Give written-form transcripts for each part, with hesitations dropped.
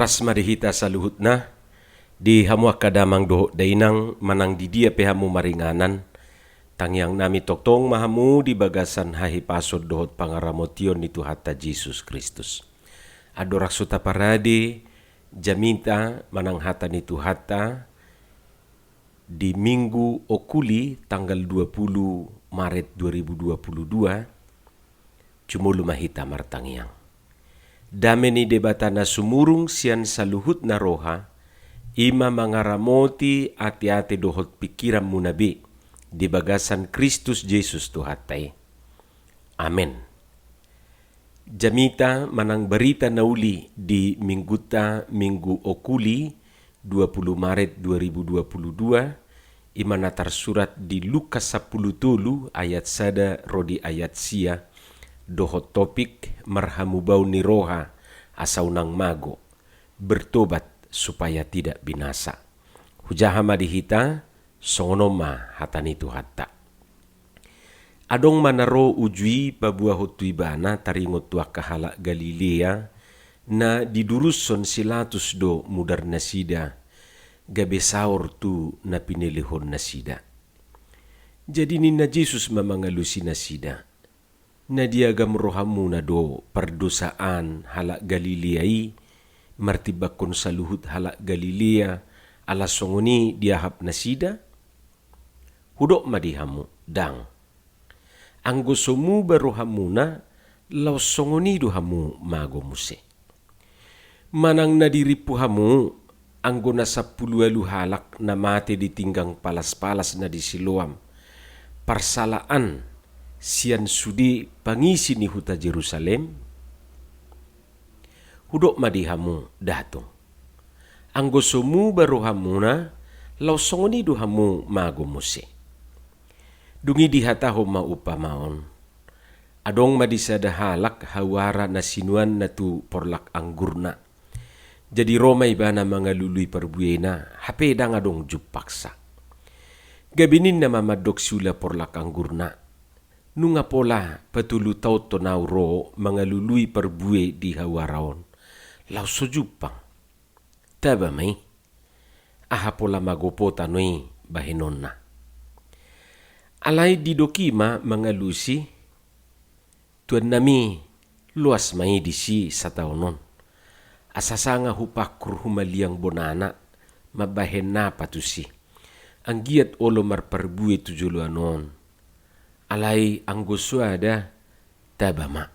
Oras marihita sa luhut na, di hamu kadamang doho dainang manang di dia pehamu maringanan, tangyang nami toktong mahamu di bagasan hahipasod dohot pangaramotion ni Tuhata Jesus Kristus. Adorak suta parade, jaminta manang hata ni Tuhata, di Minggu Okuli tanggal 20 Maret 2022, cumulu mahita martangyang. Dame ni debata na sumurung siyan sa luhut na roha, ima mangaramoti ati-ati dohot pikiran munabi, di bagasan Kristus Jesus Tuhatay. Amen. Jamita manang berita nauli di Minggu Okuli 20 Maret 2022, ima natar surat di Lukas 10 ayat sada rodi ayat sia, dohot topik marhamubau ni roha asau nang mago, bertobat supaya tidak binasa. Hujahama dihita songonoma hatani Tuhata. Adong manaro ujui pabuah hutuibana taringot tua kahala Galilea na diduruson silatus do mudar nasida gabe saur tu na pinilihon nasida. Jadi ni na Jesus mamangalusi nasida na diagam rohamu na do perdosaan halak Galileai, martibakon sa luhut halak Galilea, ala songoni diahap nasida, hudok madihamu, dang. Anggo somu barohamu na, law songoni dohamu mago muse. Manang nadiripuhamu, anggo na 10 halak na mate ditinggang palas-palas na di Siloam, parsalaan, sian sudi pangisi ni huta Jerusalem, hudok madihamu datong. Anggo somu barohamu na, law songoni dohamu mago muse. Dungi dihataho maupamaon, adong madisada halak hawara na sinuan na tu porlak anggurna. Jadi Roma ibana mangalului perbuena, hape dang adong jupaksa. Gabinin na mamadok sula porlak anggurna. Nunga pola patulu tau tonau ro mangalului perbue di hawaraon. Lau sojupang. Taba mai. Aha pola magopota noi bahenonna. Alai di dokima mangalusi. Tuan nami luas mai di si sataunon. Asasanga hupakur humaliang bonana. Mabahen na patusi. Ang giat olo marperbue tujuluanon. Alai anggosuada tabama.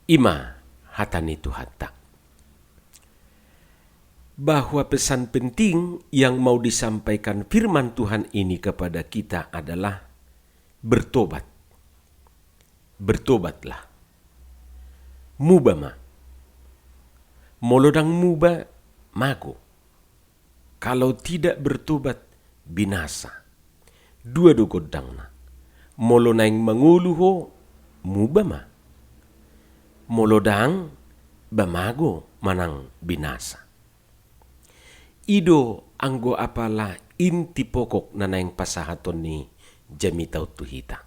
Ima hatani Tuhata. Bahwa pesan penting yang mau disampaikan firman Tuhan ini kepada kita adalah bertobat. Bertobatlah. Mubama. Molodang muba mago. Kalau tidak bertobat binasa. Dua dogodangna. Molo naing manguluho mubama. Molodang bamago manang binasa. Ido anggo apala inti pokok na naing pasahaton ni jamitaw tuhita.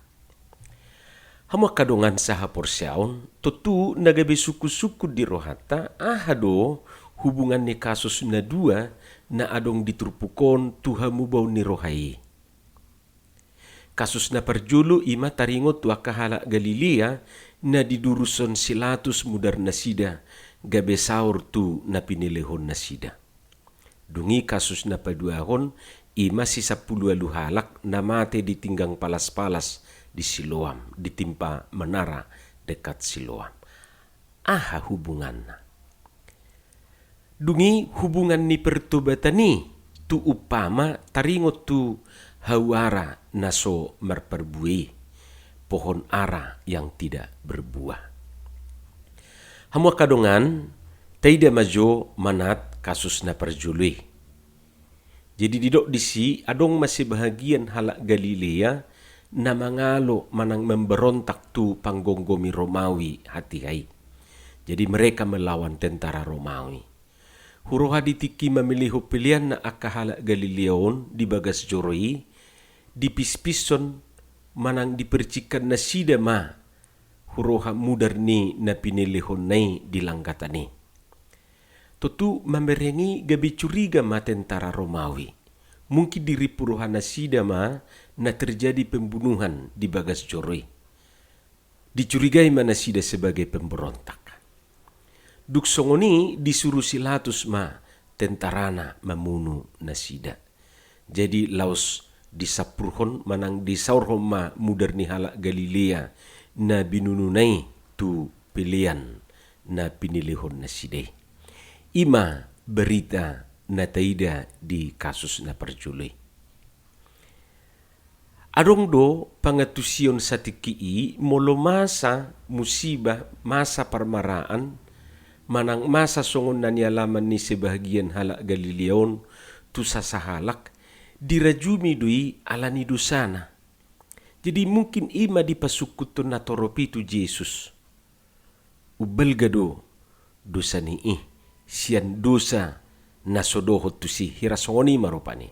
Hama kadongan saha porsyaon, tutu nagabe suku-suku di rohata, ahado hubungan ni kasus na dua na adong diturpukon tuhamu bau ni rohai. Kasus na perjulu ima taringot tua kahala Galilea na diduruson silatus mudar nasida gabe saur tu na pinilihon nasida. Dungi kasus na paduahon ima si 10 halak na mate ditinggang palas-palas di Siloam, ditimpa menara dekat Siloam. Aha hubunganna? Dungi hubungan ni pertobatani tu upama taringot tu hawara naso merperbui pohon ara yang tidak berbuah. Hamua kadongan taida majo manat kasus na perjului. Jadi didok disi adong masih bahagian halak Galilea na mangalo manang memberontak tu panggonggomi Romawi hati hai. Jadi mereka melawan tentara Romawi. Huroha ditiki memilih pilihan na akahala Galileon di bagas joroi, dipispison manang dipercikan na sida ma huroha mudar ni na pinilihon nai di langgatani. Tentu memerengi gabi curiga ma tentara Romawi. Mungkin diri puruhan nasida na terjadi pembunuhan di Bagas Joroi. Dicurigai mana sida sebagai pemberontak. Duk songoni disuruh silatus tentarana memunu nasida. Jadi laos disapurhon manang disaurhon mudarni halak Galilea na binununai tu pilihan na pinilihon nasida. Ima berita na taida di kasus na perjulai. Adong do pangatusion satiki molo masa musibah, masa permaraan, manang masa songon na nialaman ni sebahagian halak Galileon tu sasahalak, dirajumi dui alani dosana. Jadi mungkin ima dipasukutun na toropi tu Jesus. Ubelgado dosa ni sian dosa na sodohot tu si hirasongoni marupani.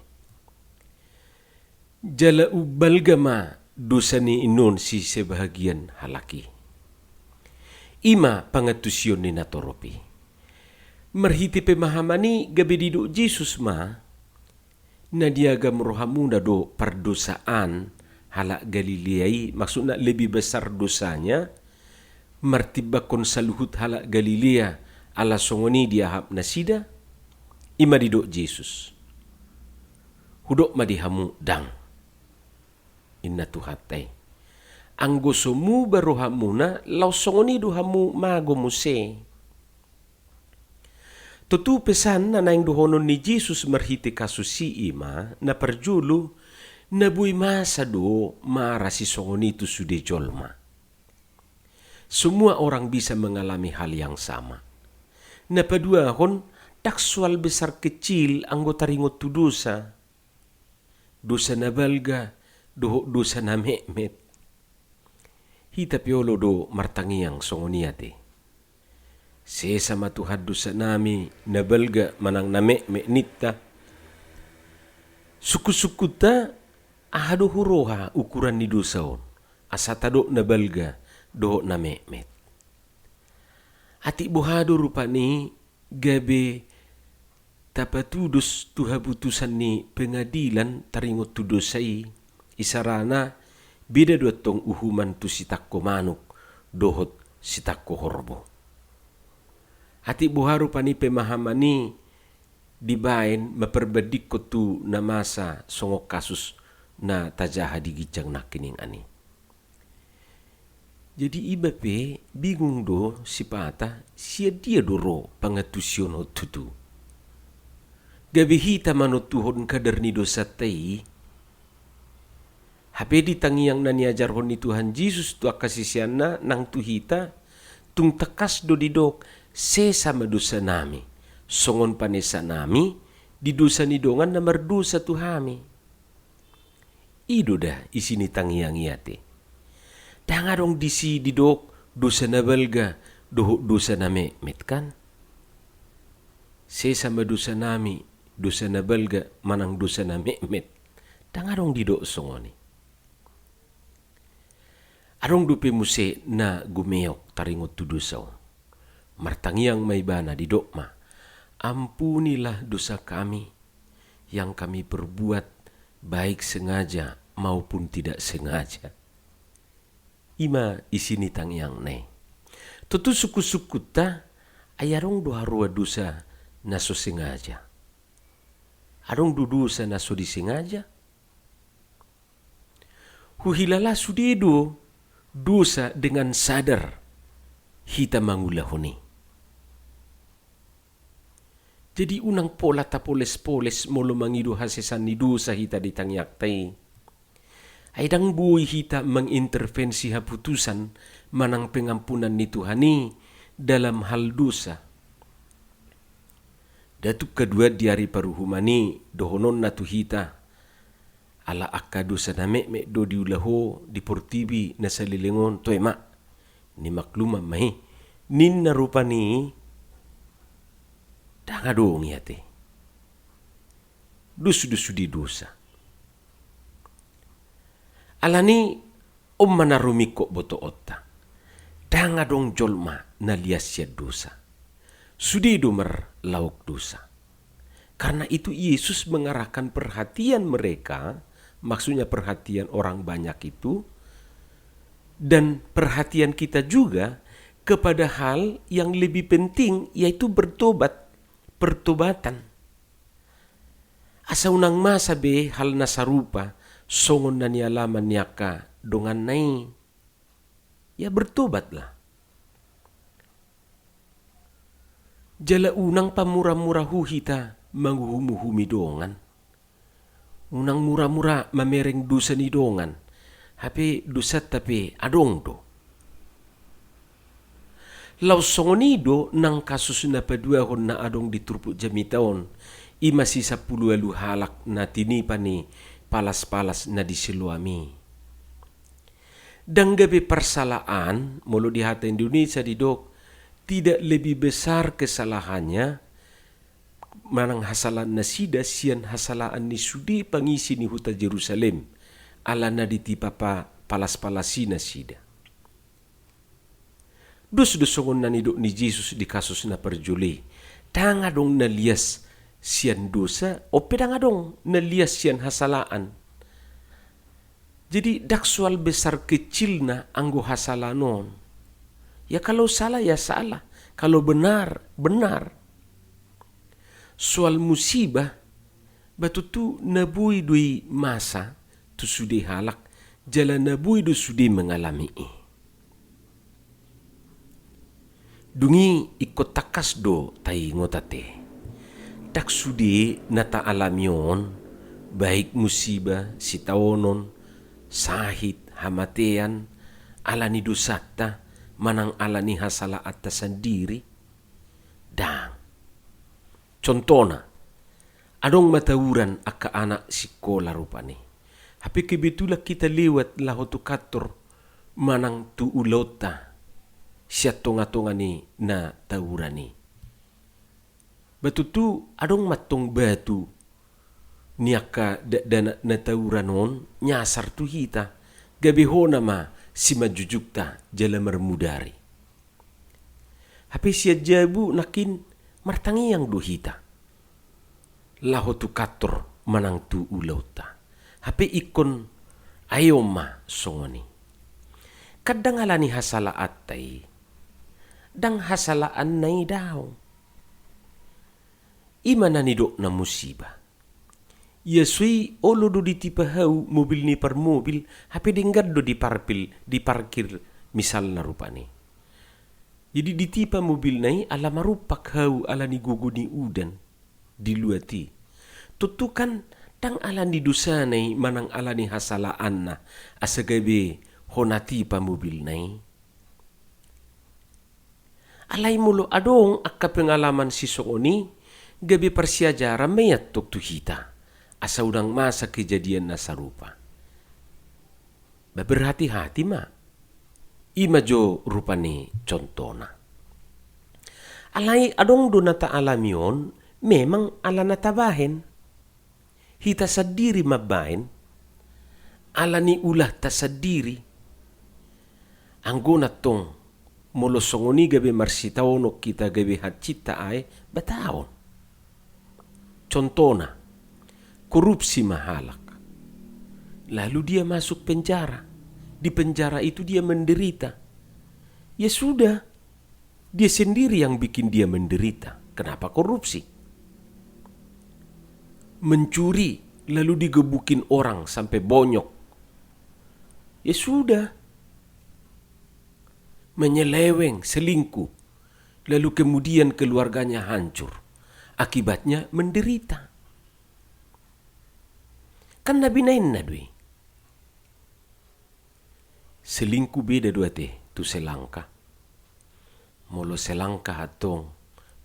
Jala ubalgama dosa ni inon si sebahagian halaki. Ima pangatusyon ni natoropi. Merhiti pemahamani gabi diduk Jesus na diaga merohamuna do perdosaan halak Galileai, maksudnya lebih besar dosanya, martibakon saluhut halak Galilea ala songoni diahap nasida, ima diduk Jesus. Hudok madihamu dang. Inna tuhatai. Anggo somu barohamuna lau songoni duhamu mago muse. Tutu pesan na naing duhonon ni Jesus merhiti kasus si ima na perjulu na bui masa do mara si songoni tu sude jolma. Semua orang bisa mengalami hal yang sama. Na padua hon taksual besar kecil anggota ringot tu dosa. Dosa na balga, dosa na mehmet. Hita piolo do martangiang songoniate. Sesama Tuhan dosa nami na balga manang na mehmet nita. Suku-sukuta ahado huroha ukuran ni dosaon. Asatado na balga do na mehmet. Ati bohado rupani gabe tapatudus tuha putusan ni pengadilan taringot tu dosai isarana beda dotong uhuman tu sitakko manuk dohot sitakko horbo. Ati boharu pani pemahamani dibain maperbadik ko tu na masa songok kasus na tajaha di gijang nakining ani. Jadi iba pe bingung do si pata sia dia doro pangatusyon hot tutu. Gabi hita manot tuhon kadar ni dosa tay. Hape di tangiang na niajarhon ni Tuhan Yesus tu akasisian na nang tuhita tung takas do didok sesama dosa nami. Songon panesa nami di dosa ni dongan na mardosa tuhami. Ido dah isi ni tangiang iate. Dangarong disi didok dosa na balga dosa na mehmet kan. Sesama dosa nami dosa na balga manang dosa na mehmet. Dangarong didok songoni. Arong dupe muse na gumeok taringot tu dosa. Martangiang may bana didok ma. Ampunilah dosa kami yang kami perbuat baik sengaja maupun tidak sengaja. Ima isini tangiang ne. Tutu suku-suku ta ayarong do harua dosa naso sengaja. Arong do dosa naso disengaja. Huhilala sudedo dosa dengan sadar hita mangulahoni. Jadi unang pola tapoles-poles molo mangido hasesan ni dosa hita ditangyak tay. Aidang buhay hita mengintervensi haputusan manang pengampunan ni Tuhani dalam hal dosa. Datuk kedua di hari paruhumani dohonon na tuhita ala akka dosa na mehmet do diulaho di portibi na salilingon to emak ni makluma mahi nin na rupa ni dangadong yate dusu-dusu di dosa. Alani manarumiko boto otta. Dangadong jolma na liasya dosa. Sudi domer lauk dosa. Karena itu Yesus mengarahkan perhatian mereka, maksudnya perhatian orang banyak itu, dan perhatian kita juga kepada hal yang lebih penting, yaitu bertobat, pertobatan. Asa unang masa be hal nasarupa, songon na nialaman niyaka dongan nai. Ya bertobatlah. Jala unang pamura-mura hita manghuhumi dongan. Unang mura-mura mamereng dosa ni dongan. Hape dosa tapi adong do. Lau songonido nang kasus na paduahon na adong di turpuk jamitaon. Ima si 10 halak na tinipa ni palas-palas na disiluami. Danggabe persalaan, mulu di hata Indonesia di dok, tidak lebih besar kesalahannya manang hasalan na sida sian hasalaan ni sudi pangisi ni huta Jerusalem ala na ditipa pa palas-palasi na sida. Dus-dusongon na ni dok ni Jesus di kasus na perjuli. Tanga dong nalias sian dosa o pedang dong nalias sian hasalaan. Jadi daksual besar kecil na anggo hasalanon. Ya kalau salah ya salah, kalau benar benar. Soal musibah batu tu nabui dui masa tu sudi halak, jalan nabui du sudi mengalami. Dungi ikut takas do tai ngotate. Tak sudi nata alamion, baik musibah sitawonon, sahit hamatean, alani dosata, manang alani hasala atas sendiri. Dan contohna, adong matawuran aka anak sikola rupani. Hapi kebetulan kita lewat lahotu kator manang tu ulota siya tonga-tonga ni na tawurani. Batu tu adong matong batu niaka dana na tawuranon nyasar tu hita gabihona ma si majujukta jala marmudari. Hapi siya jabu nakin martangi yang duhita. Laho tu kator manang tu ulauta. Hapi ikon ayoma songoni. Kadang alani hasala atay. Dang hasalaan nai daw. Ima nanidok na musibah. Yasui olo do ditipahau mobil ni par mobil, hape dengar do di parkir misal na rupani. Jadi ditipa mobil nai ala marupak hau ala ni gugu ni udan di luati. Tutukan tang ala ni dosa nai manang ala ni hasalaan na asagabe honati pa mobil nai. Alay mulo adong akka pengalaman si Songoni gabi persiajara mayat tok tu hita. Asa udang masa kejadian na sarupa. Berhati-hati ma. Ima jo rupani contona. Alay adong do nata alamion memang ala natabahen. Hita sadiri mabahin. Ala ni ulah ta sadiri. Anggo na tong molo Songoni gabi marsitawono kita gabi hacita ay bataon. Contona, korupsi mahalak. Lalu dia masuk penjara. Di penjara itu dia menderita. Ya sudah, dia sendiri yang bikin dia menderita. Kenapa korupsi? Mencuri, lalu digebukin orang sampai bonyok. Ya sudah. Menyeleweng, selingkuh. Lalu kemudian keluarganya hancur. Akibatnya menderita. Kan nabi nain na dui. Selingkuh beda dua teh, tu selangka. Molo selangka hatong,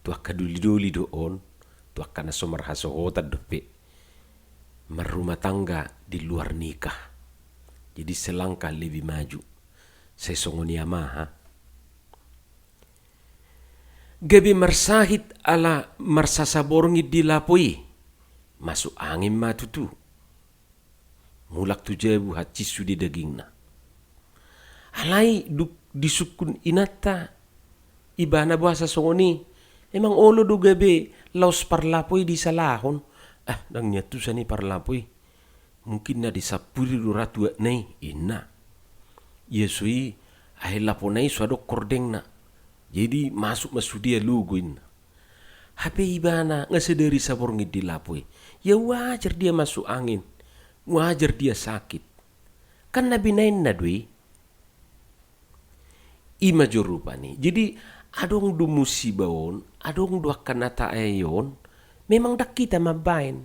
tu akaduli-duli doon, tu akana somarhaso hotat dope. Merumah tangga di luar nikah. Jadi selangka lebih maju. Saya Songoni amaha. Gabi marsahit ala marsasaborngi dilapoi. Masuk angin matutu. Mulak tu jabu hacisu di dagingna. Alai disukun inata. Ibana bahasa Songoni. Emang olo do gabe laos parlapoy di salahon. Nang nyatu sa ni parlapoy. Mungkin na di sapuri do ratu nai ina. Yesui laponai suado kordeng na. Jadi masuk dia luguin. HP ibana ngasadari sabor ngidi lapoy. Ya wajar dia masuk angin. Wajar dia sakit. Kan nabinain na dui. Ima jorupa nih. Jadi adong du musibahon, adong du kanata ayon, memang dak kita mabain.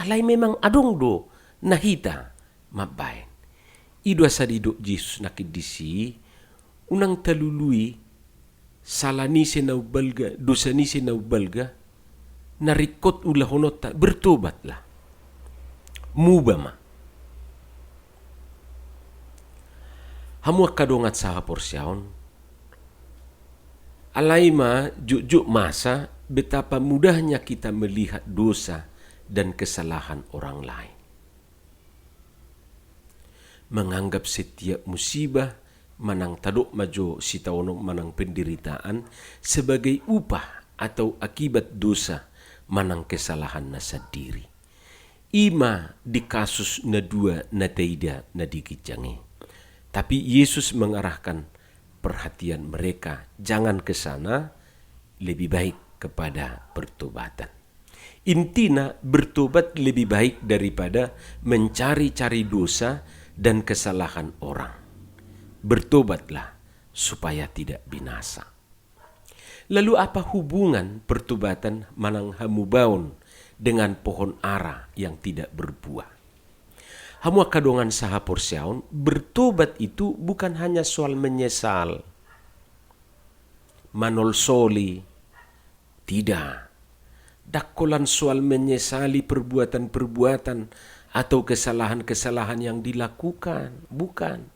Alai memang adong do nahita mabain. Idu asa di do Jesus nakidisi, unang talului, salanise na ubalga, dosanise na ubalga, narikot ulahonota, bertobatlah. Mubama. Hamu kadongat sa porsiaon. Alaima juk masa betapa mudahnya kita melihat dosa dan kesalahan orang lain. Menganggap setiap musibah manang tadok majo sitawono manang penderitaan sebagai upah atau akibat dosa manang kesalahan na sendiri. Ima di kasus na dua na taida na dikijangi. Tapi Yesus mengarahkan perhatian mereka jangan ke sana, lebih baik kepada pertobatan. Intinya bertobat lebih baik daripada mencari-cari dosa dan kesalahan orang. Bertobatlah supaya tidak binasa. Lalu apa hubungan pertobatan manang hamubaon dengan pohon ara yang tidak berbuah? Hamu kadongan saha porsiaon, bertobat itu bukan hanya soal menyesal, manolsoli, tidak. Dakkolan soal menyesali perbuatan-perbuatan atau kesalahan-kesalahan yang dilakukan, bukan.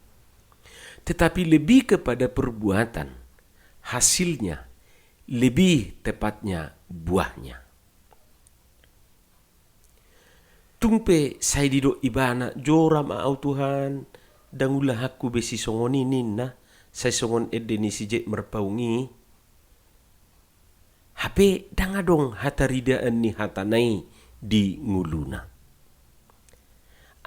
Tetapi lebih kepada perbuatan, hasilnya, lebih tepatnya buahnya. Tumpe saya dido ibana joram au Tuhan dangulah aku besi songoni ninna saya songon edeni sije merpaungi HP dangadong hataridaan ni hatanai di nguluna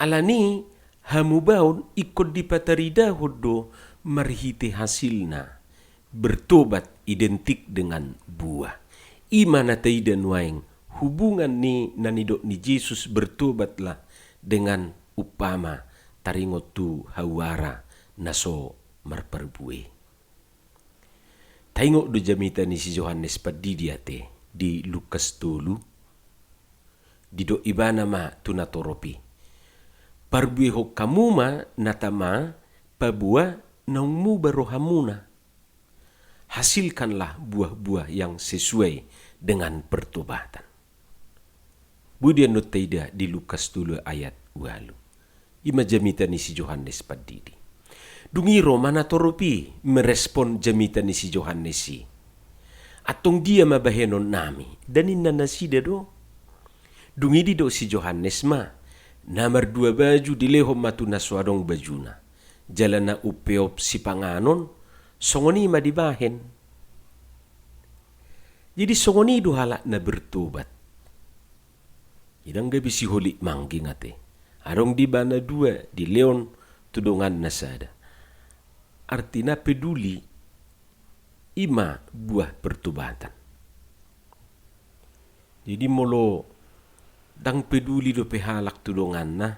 alani hamubaun ikut di patarida hodo marhite hasilna bertobat identik dengan buah imana taidan waing hubungan ni nanidok ni Yesus bertobatlah dengan upama taringotu hawara naso marperbue. Taingok do jamita ni si Yohanes padidiate di Lukas 3 didok ibana ma tunatoropi. Parbue ho kamuma natama pabua naungmu barohamuna. Hasilkanlah buah-buah yang sesuai dengan pertobatan. Budian notaida di Lukas 3 ayat 8. Ima jamita ni si Yohanes padidi. Dungiro mana toropi merespon jamita ni si Yohanes si. Atong dia mabahenon nami. Danin na nasida do. Dungidi do si Yohanes ma. Namar dua baju dilehom matu naswadong bajuna. Jalan na upeop si panganon. Songoni ma dibahen. Jadi songoni do halak na bertobat. Idang gabi si holik mangging ate. Arong di bana dua di leon tudongan nasada. Artinya peduli ima buah pertobatan. Jadi molo dang peduli do pehalak tudongan na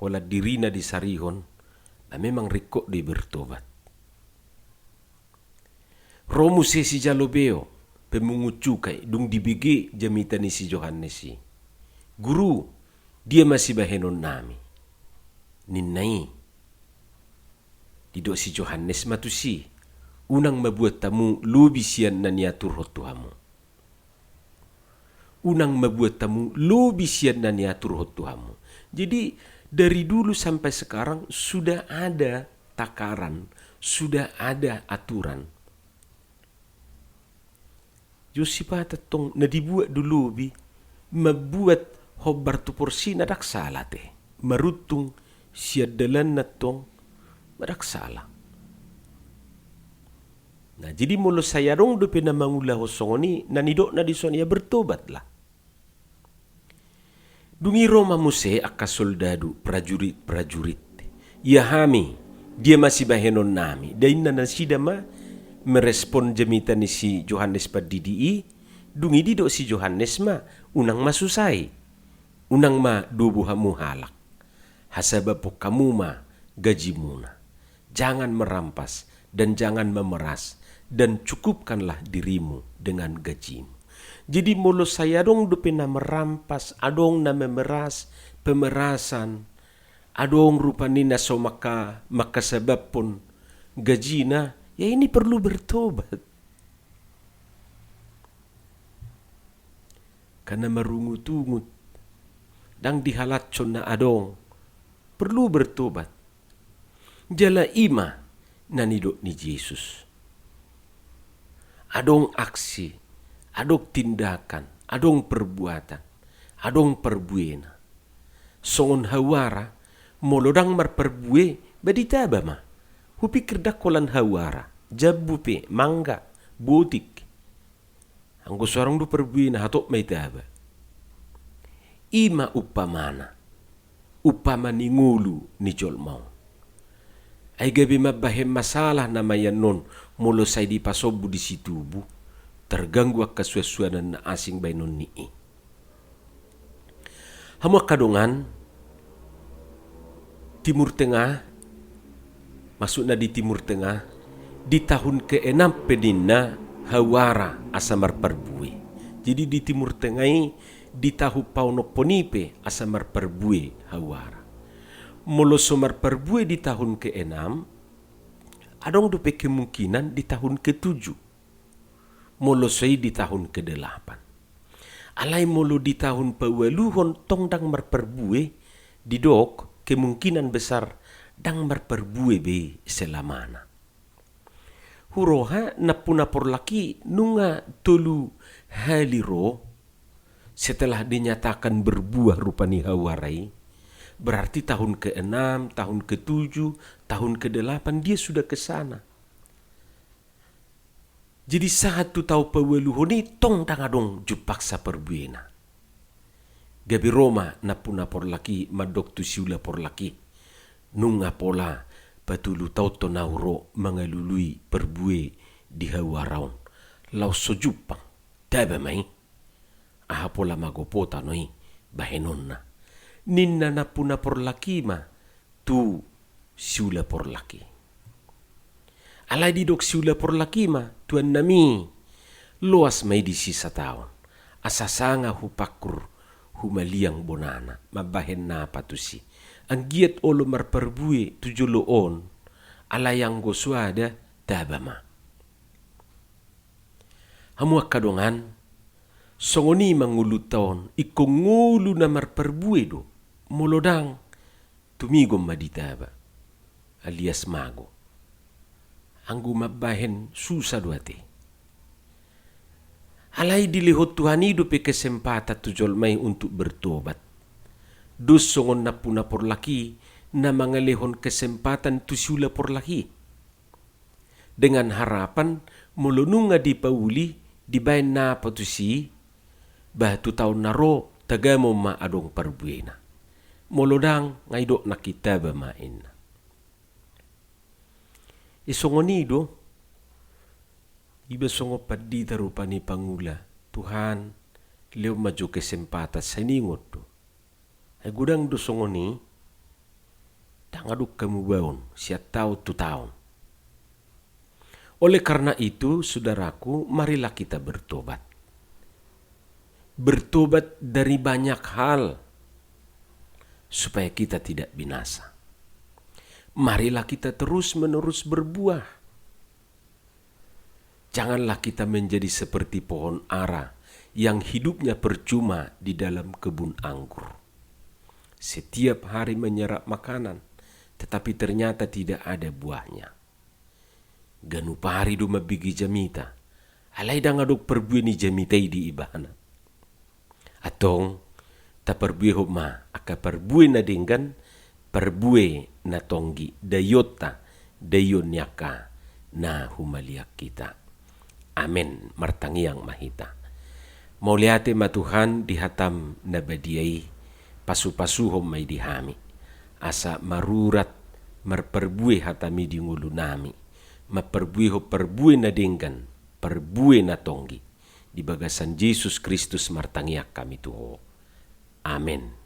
hola dirina di sarihon na memang rikok di bertobat. Romu si jalobeo pemungut cukai dung dibigi jamita ni si Yohanes si. Guru, dia masih bahenon nami. Ninnai. Didok si Yohanes matusi. Unang mabuat tamu lubisian na niatur hotuhamu. Unang mabuat tamu lubisian na niatur hotuhamu. Jadi dari dulu sampai sekarang sudah ada takaran, sudah ada aturan. Yosipata tong na dibuat dulu bi mabuat hobar tu porsi nadak salah te marutung siadalan na tong madak salah Nah, jadi mulu saya dong do pena mangulah hosongoni nanidok na dison ya bertobatlah. Dungi Roma muse akka soldadu prajurit. Ya hami, dia masih bahenon nami. Dain na sidama merespon jemitan ni si Johannes padidii, dungi didok si Johannes ma unang masusai. Unang ma dubuhamu halak. Hasaba po kamu ma gaji muna. Jangan merampas dan jangan memeras dan cukupkanlah dirimu dengan gajimu. Jadi mulu saya dong dupena merampas, adong na memeras, pemerasan, adong rupanina so maka sebab pun gajina, ya ini perlu bertobat. Karena merungut-ungut, dang dihalatson na adong, perlu bertobat. Jala ima nanidok ni Yesus. Adong aksi, adong tindakan, adong perbuatan, adong perbuena. Songon hawara, molodang marperbue, badita ba ma? Hupikir dakolan hawara, jabupe, mangga, botik. Anggo sorong do perbuena hatok may taba. Ima upamana, upamani ngulu ni jolmau. Ay gabi mabahem masalah na mayanon mulo say di pasobu di situbu terganggu ak kasuasuanan na asing baynon nii. Hamuak kadungan Timur Tengah, masuk na di Timur Tengah, di tahun ke-6 pedinna hawara asamar perbue. Jadi di Timur Tengah di tahu pauno ponipe asamar perbue hawara. Molo somar perbue di tahun ke-6, adong dupe kemungkinan di tahun ke-7. Molo sei di tahun ke-8. Alai molo di tahun pawaluhon tong dang marperbue, didok kemungkinan besar dang marperbue be selamana. Huroha napur laki nunga tolu haliro setelah dinyatakan berbuah rupani hawarai. Berarti tahun ke-6, tahun ke-7, tahun ke-8 dia sudah ke sana. Jadi saat tu tahu paweluhoni tong tangadong jupaksa perbuena. Gabi Roma napur laki madok tu siula por laki. Nunga pola patulu tau to nauro mangalului perbue di hawaraon. Lau sojupang taba mai. Aha pola magopota noi bahenonna. Ninna napuna por laki ma tu siula por laki. Alai didok siula por laki ma tuan nami luas mai di sisa taon. Asasanga hupakur humaliang bonana mabahen na patusi. Ang giat olo marperbue tujuloon alayang goswada tabama. Hamuak kadongan songoni manguluton ikongulu na marperbue do. Molodang tumigom maditaba alias mago. Anggu mabahen susah duate. Alai dilihot Tuhan hidup kesempatan tujol may untuk bertobat. Dus songon na puna por laki na mangalehon kesempatan tusula por laki. Dengan harapan mulununga di pauli dibayan na patusi bah tu taon naro tagamo ma adong perbuena. Molodang ngaidok nakita ba main. Isongonido iba songo padi tarupa ni Pangula. Tuhan leo maju kesempatan saningot do. Ay gudang do songoni tangaduk kamu baon siat tau tu taon. Oleh karena itu, saudaraku, marilah kita bertobat. Bertobat dari banyak hal supaya kita tidak binasa. Marilah kita terus-menerus berbuah. Janganlah kita menjadi seperti pohon ara yang hidupnya percuma di dalam kebun anggur. Setiap hari menyerap makanan, tetapi ternyata tidak ada buahnya. Ganu pari do mabigi jamita. Alay da nga dog perbueni jamitay di ibana. Atong ta perbue ma aka perbue na dinggan perbue na tonggi dayota dayon nyaka na humaliak kita. Amen. Martangiang mahita. Mauliate matuhan dihatam na badiay pasu-pasuhom may dihami. Asa marurat marperbuih hatami di ngulu nami. Maperbuih ho perbuih na dinggan, perbuih na tonggi. Di bagasan Jesus Kristus martangiak kami tuho. Amen.